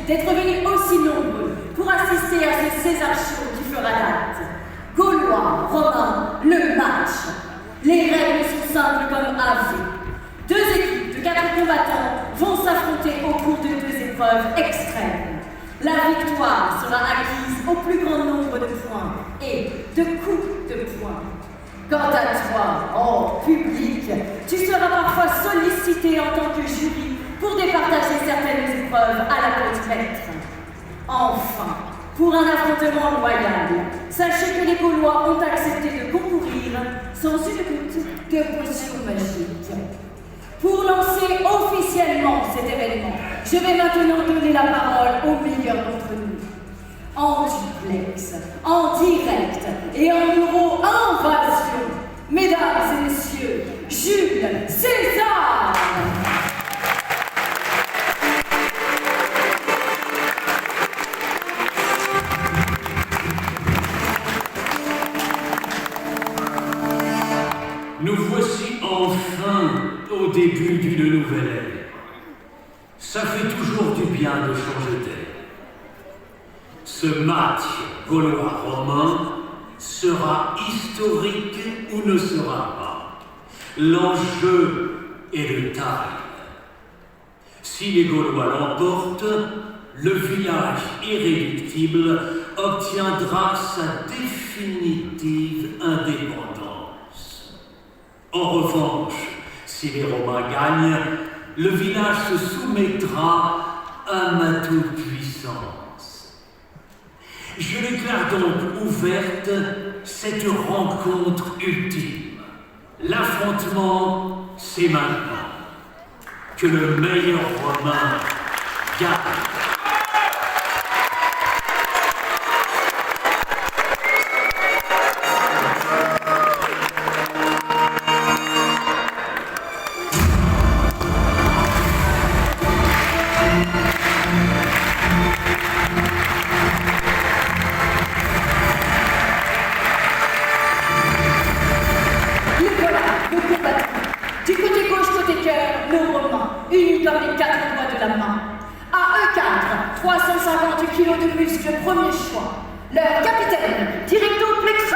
d'être venus aussi nombreux pour assister à ce César Show qui fera date. Gaulois, Romains, le match. Les règles sont simples comme AV. Deux équipes de 4 combattants vont s'affronter au cours de 2 épreuves extrêmes. La victoire sera acquise au plus grand nombre de points et de coups de poing. Quant à toi, oh public, tu seras parfois sollicité en tant que jury pour départager certaines épreuves à la petite maître. Enfin, pour un affrontement loyal, sachez que les Gaulois ont accepté de concourir sans une goutte de potion magique. Pour lancer officiellement cet événement, je vais maintenant donner la parole aux meilleurs d'entre nous. En duplex, en direct et en euro-invasion, mesdames et messieurs, Jules César! Nous voici enfin au début d'une nouvelle ère. Ça fait toujours du bien de changer d'air. Ce match gaulois-romain sera historique ou ne sera pas. L'enjeu est de taille. Si les Gaulois l'emportent, le village irréductible obtiendra sa définitive indépendance. En revanche, si les Romains gagnent, le village se soumettra à ma toute-puissance. Je déclare donc ouverte cette rencontre ultime. L'affrontement, c'est maintenant. Que le meilleur Romain gagne. Unis comme les 4 doigts de la main. À eux 4, 350 kilos de muscles, premier choix. Leur capitaine, directo plexus,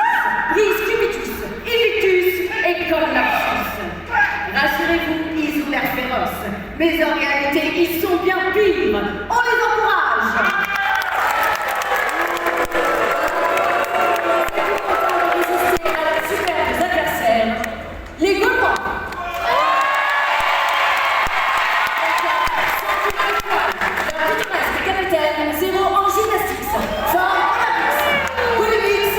brise cubitus, invictus et collapsus. Rassurez-vous, ils ont l'air féroces, mais en réalité, ils sont bien pires. On les encourage. Pour résister à la superbe des adversaires, les Gaulois. Zéro en gymnastique, forme en abysse, Polémix,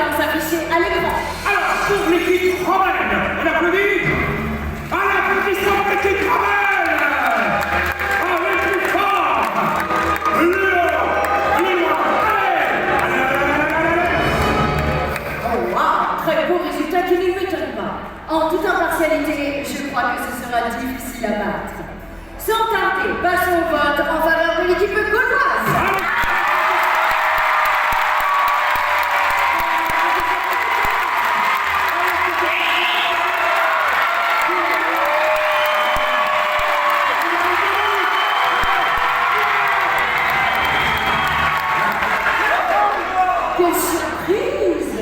vont s'afficher à l'écran. Alors, pour l'équipe romaine, on applaudit. Un applaudissement pour l'équipe romaine. Avec plus fort. Oh wow, très beau résultat qui ne m'étonne pas. En toute impartialité, je crois que ce sera difficile à battre. Sans tarder, passons au vote en faveur de l'équipe gauloise. Quelle surprise!